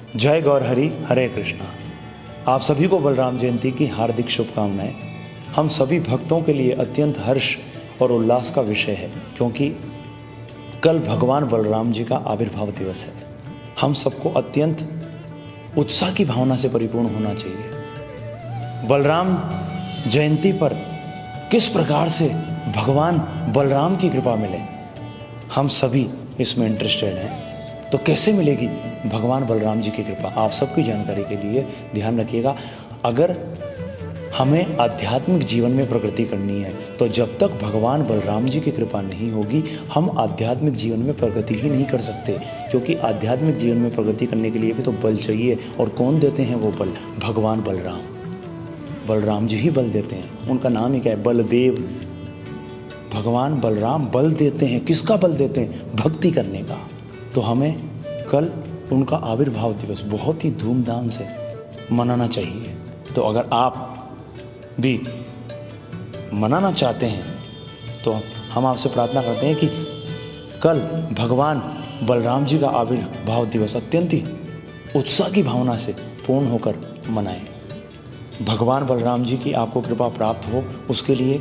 जय गौर हरि, हरे कृष्णा। आप सभी को बलराम जयंती की हार्दिक शुभकामनाएं। हम सभी भक्तों के लिए अत्यंत हर्ष और उल्लास का विषय है, क्योंकि कल भगवान बलराम जी का आविर्भाव दिवस है। हम सबको अत्यंत उत्साह की भावना से परिपूर्ण होना चाहिए। बलराम जयंती पर किस प्रकार से भगवान बलराम की कृपा मिले, हम सभी इसमें इंटरेस्टेड हैं। तो कैसे मिलेगी भगवान बलराम जी की कृपा, आप सबकी जानकारी के लिए ध्यान रखिएगा। अगर हमें आध्यात्मिक जीवन में प्रगति करनी है तो जब तक भगवान बलराम जी की कृपा नहीं होगी, हम आध्यात्मिक जीवन में प्रगति ही नहीं कर सकते। क्योंकि आध्यात्मिक जीवन में प्रगति करने के लिए भी तो बल चाहिए, और कौन देते हैं वो बल? भगवान बलराम। बलराम जी ही बल देते हैं, उनका नाम ही क्या है? बलदेव। भगवान बलराम बल देते हैं। किसका बल देते हैं? भक्ति करने का। तो हमें कल उनका आविर्भाव दिवस बहुत ही धूमधाम से मनाना चाहिए। तो अगर आप भी मनाना चाहते हैं तो हम आपसे प्रार्थना करते हैं कि कल भगवान बलराम जी का आविर्भाव दिवस अत्यंत ही उत्साह की भावना से पूर्ण होकर मनाएं। भगवान बलराम जी की आपको कृपा प्राप्त हो, उसके लिए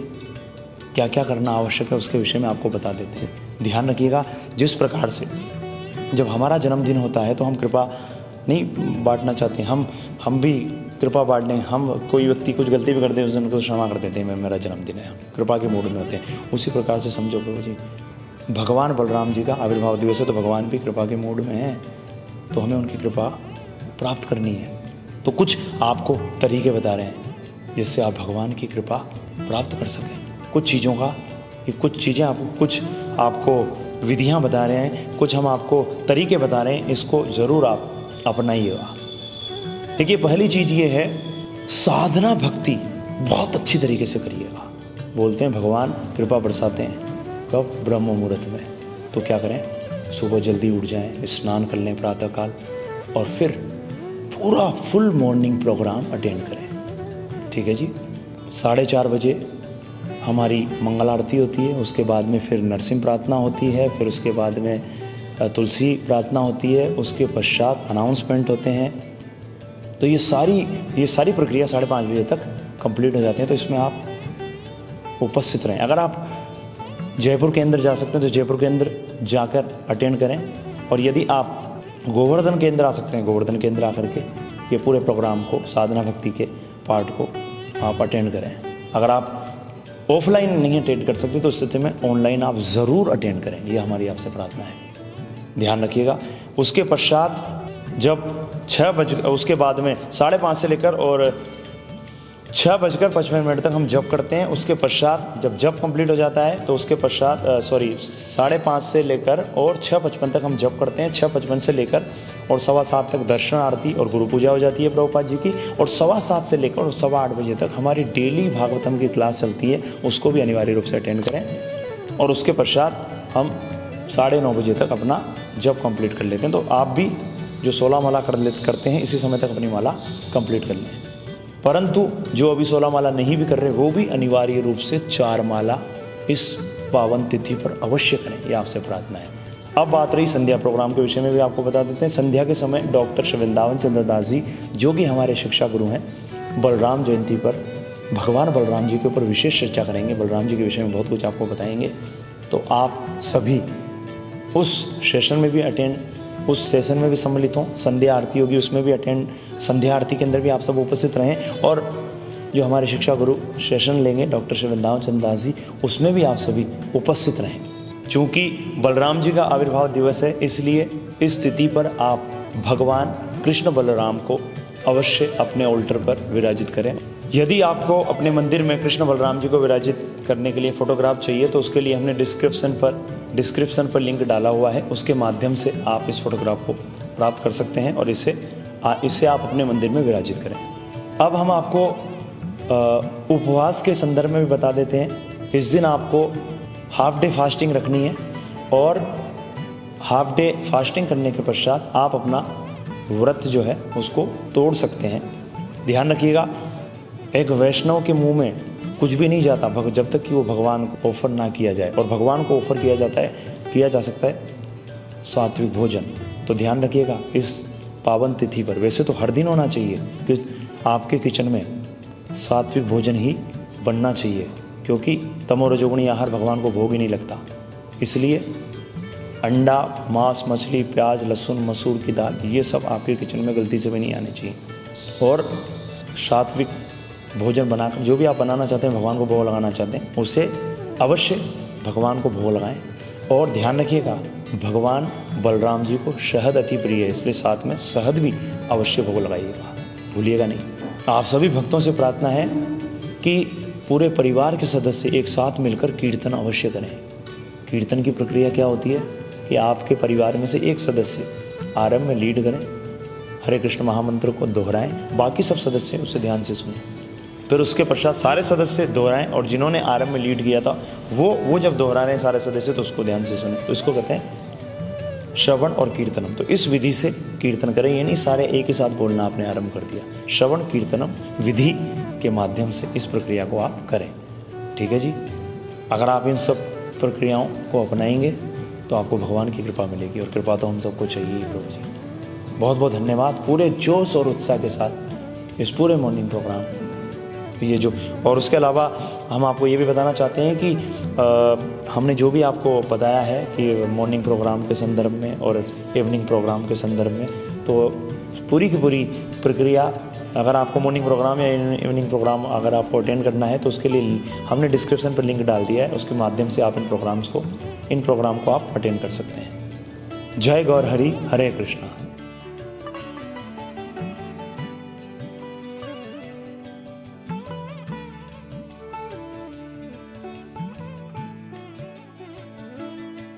क्या क्या करना आवश्यक है उसके विषय में आपको बता देते हैं। ध्यान रखिएगा, जिस प्रकार से जब हमारा जन्मदिन होता है तो हम कृपा नहीं बांटना चाहते, हम भी कृपा बांट लें। हम कोई व्यक्ति कुछ गलती भी कर दे, उस दिन को क्षमा कर देते हैं, मेरा जन्मदिन है, कृपा के मूड में होते हैं। उसी प्रकार से समझो प्रभु जी, भगवान बलराम जी का आविर्भाव दिवस है तो भगवान भी कृपा के मूड में है, तो हमें उनकी कृपा प्राप्त करनी है। तो कुछ आपको तरीके बता रहे हैं जिससे आप भगवान की कृपा प्राप्त कर सकें। कुछ चीज़ों का, कुछ चीज़ें आपको विधियां बता रहे हैं, कुछ हम आपको तरीके बता रहे हैं, इसको ज़रूर आप अपनाइएगा। देखिए, पहली चीज़ ये है, साधना भक्ति बहुत अच्छी तरीके से करिएगा। बोलते हैं भगवान कृपा बरसाते हैं कब? ब्रह्म मुहूर्त में। तो क्या करें? सुबह जल्दी उठ जाएं, स्नान कर लें प्रातःकाल, और फिर पूरा फुल मॉर्निंग प्रोग्राम अटेंड करें। ठीक है जी। 4:30 बजे हमारी मंगल आरती होती है, उसके बाद में फिर नरसिंह प्रार्थना होती है, फिर उसके बाद में तुलसी प्रार्थना होती है, उसके पश्चात अनाउंसमेंट होते हैं। तो ये सारी प्रक्रिया 5:30 बजे तक कंप्लीट हो जाती है। तो इसमें आप उपस्थित रहें। अगर आप जयपुर के अंदर जा सकते हैं तो जयपुर के अंदर जाकर अटेंड करें, और यदि आप गोवर्धन केंद्र आ सकते हैं, गोवर्धन केंद्र आकर के ये पूरे प्रोग्राम को, साधना भक्ति के पार्ट को आप अटेंड करें। अगर आप ऑफलाइन नहीं अटेंड कर सकते तो उस स्थिति में ऑनलाइन आप ज़रूर अटेंड करें, ये हमारी आपसे प्रार्थना है। ध्यान रखिएगा। उसके पश्चात जब उसके बाद में 5:30 से लेकर और 6:55 तक हम जप करते हैं। उसके पश्चात जब जप कंप्लीट हो जाता है तो उसके पश्चात 5:30 से लेकर और 6:55 तक हम जप करते हैं। 6:55 से लेकर और 7:15 तक दर्शन आरती और गुरु पूजा हो जाती है प्रभुपाद जी की, और 7:15 से लेकर और 8:15 बजे तक हमारी डेली भागवतम की क्लास चलती है, उसको भी अनिवार्य रूप से अटेंड करें। और उसके पश्चात हम 9:30 बजे तक अपना जप कंप्लीट कर लेते हैं। तो आप भी जो 16 माला करते हैं, इसी समय तक अपनी माला कंप्लीट कर लें। परंतु जो अभी 16 माला नहीं भी कर रहे, वो भी अनिवार्य रूप से 4 माला इस पावन तिथि पर अवश्य करें, ये आपसे प्रार्थना है। अब बात रही संध्या प्रोग्राम के विषय में, भी आपको बता देते हैं। संध्या के समय डॉक्टर श्री वृंदावन चंद्र दास जी, जो कि हमारे शिक्षा गुरु हैं, बलराम जयंती पर भगवान बलराम जी के ऊपर विशेष चर्चा करेंगे। बलराम जी के विषय में बहुत कुछ आपको बताएंगे। तो आप सभी उस सेशन में भी सम्मिलित हों। संध्या आरती होगी, उसमें भी अटेंड, संध्या आरती के अंदर भी आप सब उपस्थित रहें। और जो हमारे शिक्षा गुरु सेशन लेंगे डॉक्टर श्री वृंदावन चंद्र दास जी, उसमें भी आप सभी उपस्थित रहें। चूँकि बलराम जी का आविर्भाव दिवस है, इसलिए इस तिथि पर आप भगवान कृष्ण बलराम को अवश्य अपने ऑल्टर पर विराजित करें। यदि आपको अपने मंदिर में कृष्ण बलराम जी को विराजित करने के लिए फ़ोटोग्राफ चाहिए तो उसके लिए हमने डिस्क्रिप्शन पर लिंक डाला हुआ है, उसके माध्यम से आप इस फोटोग्राफ को प्राप्त कर सकते हैं और इसे आप अपने मंदिर में विराजित करें। अब हम आपको उपवास के संदर्भ में भी बता देते हैं। इस दिन आपको हाफ डे फास्टिंग रखनी है, और हाफ डे फास्टिंग करने के पश्चात आप अपना व्रत जो है उसको तोड़ सकते हैं। ध्यान रखिएगा, एक वैष्णव के मुंह में कुछ भी नहीं जाता जब तक कि वो भगवान को ऑफर ना किया जाए, और भगवान को ऑफर किया जा सकता है सात्विक भोजन। तो ध्यान रखिएगा, इस पावन तिथि पर, वैसे तो हर दिन होना चाहिए कि आपके किचन में सात्विक भोजन ही बनना चाहिए, क्योंकि तमो रजोगुणी आहार भगवान को भोग ही नहीं लगता। इसलिए अंडा, मांस, मछली, प्याज, लहसुन, मसूर की दाल, ये सब आपके किचन में गलती से भी नहीं आने चाहिए। और सात्विक भोजन बनाकर जो भी आप बनाना चाहते हैं, भगवान को भोग लगाना चाहते हैं, उसे अवश्य भगवान को भोग लगाएं। और ध्यान रखिएगा, भगवान बलराम जी को शहद अति प्रिय है, इसलिए साथ में शहद भी अवश्य भोग लगाइएगा, भूलिएगा नहीं। आप सभी भक्तों से प्रार्थना है कि पूरे परिवार के सदस्य एक साथ मिलकर कीर्तन अवश्य करें। कीर्तन की प्रक्रिया क्या होती है कि आपके परिवार में से एक सदस्य आरंभ में लीड करें, हरे कृष्ण महामंत्र को दोहराएं, बाकी सब सदस्य उसे ध्यान से सुनें। फिर उसके पश्चात सारे सदस्य दोहराएं, और जिन्होंने आरंभ में लीड किया था वो जब दोहरा रहे हैं सारे सदस्य, तो उसको ध्यान से सुने। तो इसको कहते हैं श्रवण और कीर्तनम। तो इस विधि से कीर्तन करें, ये नहीं सारे एक ही साथ बोलना आपने आरंभ कर दिया। श्रवण कीर्तनम विधि के माध्यम से इस प्रक्रिया को आप करें, ठीक है जी। अगर आप इन सब प्रक्रियाओं को अपनाएंगे तो आपको भगवान की कृपा मिलेगी, और कृपा तो हम सबको चाहिए ही प्रभु जी। बहुत बहुत धन्यवाद। पूरे जोश और उत्साह के साथ इस पूरे मॉर्निंग प्रोग्राम ये जो, और उसके अलावा हम आपको ये भी बताना चाहते हैं कि हमने जो भी आपको बताया है कि मॉर्निंग प्रोग्राम के संदर्भ में और इवनिंग प्रोग्राम के संदर्भ में, तो पूरी की पूरी प्रक्रिया, अगर आपको मॉर्निंग प्रोग्राम या इवनिंग प्रोग्राम अगर आपको अटेंड करना है तो उसके लिए हमने डिस्क्रिप्शन पर लिंक डाल दिया है, उसके माध्यम से आप इन प्रोग्राम को आप अटेंड कर सकते हैं। जय गौर हरि, हरे कृष्णा।